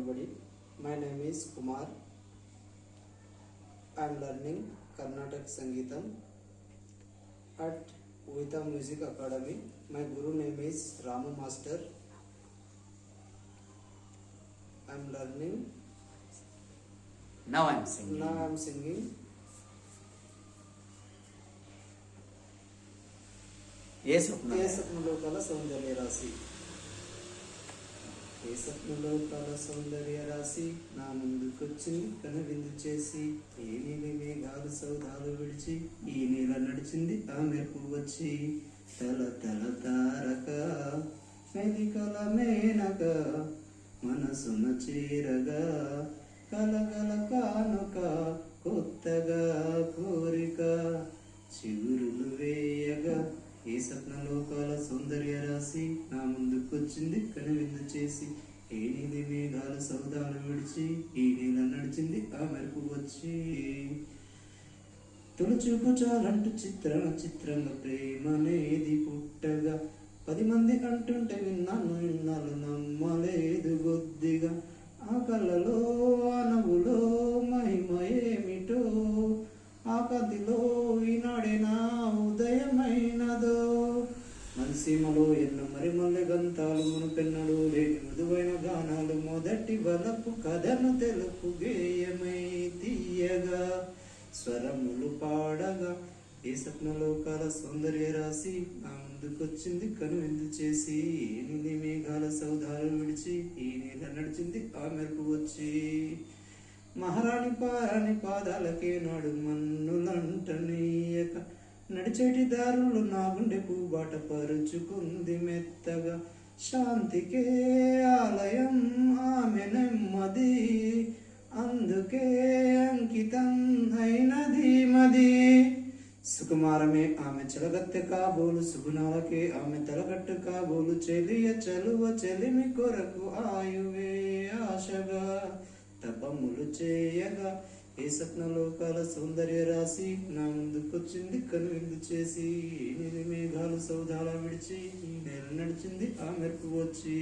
everybody. My name is Kumar. I am learning Carnatic Sangeetam at Vita Music Academy. My guru name is Ramu Master. I am learning. Now I am singing. Now I am singing. ఏ స్వప్నం ఏ స్వప్నలో కల సౌందర్య రాశి. ఏ స్వప్నలో కల సౌందర్య రాశి నా ముందుకొచ్చింది కనువిందు చేసి, ఏ నీలి మేఘాలు సౌదాలు విడిచి ఈ నీల నడిచింది ఆ మెరుపు వచ్చి, తల తల తారక మెలికల మేనక మనసున చీరగా కలగల కానుక కొత్తగా కోరిక చిగురులు వేయగా. ఏ స్వప్నలోకాల సౌందర్య రాశి నా ముందుకొచ్చింది కనువిందు చేసి, ఏ నీలి మేఘాలు సౌదాలు విడిచి ఈ నీల నడిచింది ఆ మెరుపు వచ్చి, తొలిచూపు చాలంటూ చిత్రంగా ప్రేమనేది పుట్టగా, 10 మంది అంటుంటే విన్నాను నమ్మలేదు కొద్దిగా, ఆ కళ్ళలో ఆ నవ్వులో మహిమ ఏమిటో, ఆ కదిలో ఈనాడే నా ఉదయమైనదో, మనసీమలో ఎన్నో మల్లె గంతాలు మునుపెన్నడు లేని మృదువైన గానాలు, మొదటి వలపు కథను తెలుపు గేయమై తీయగా స్వరములు పాడగా. ఏ స్వప్నలోకాల సౌందర్య రాశి నా ముందుకొచ్చింది కనువిందు చేసి, ఏ నీలి మేఘాల సౌదాలు విడిచి ఈ నీల నడిచింది ఆ మెరుపు వచ్చి, మహారాణి పారాణి పాదాలకే నాడు మన్నులంటనీయక, నడిచేటి దారులు నా గుండె పూబాట పరుచుకుంది మెత్తగా, శాంతికే ఆలయం ఆమె నెమ్మది, అందుకే అంకితం అయినది మది, సుకుమారమే ఆమె చెలగత్తె కాబోలు, సుగుణాలకే ఆమె తలగట్టు కాబోలు, చెలియ చలువ చెలిమి కొరకు ఆయువే ఆశగా తపములు చేయగా. ఏ స్వప్నలోకాల సౌందర్య రాశి నా ముందుకొచ్చింది కనువిందు చేసి, ఏ నీలి మేఘాలు సౌదాల విడిచి ఈ నేల నడిచింది ఆ మెరుపు వచ్చి.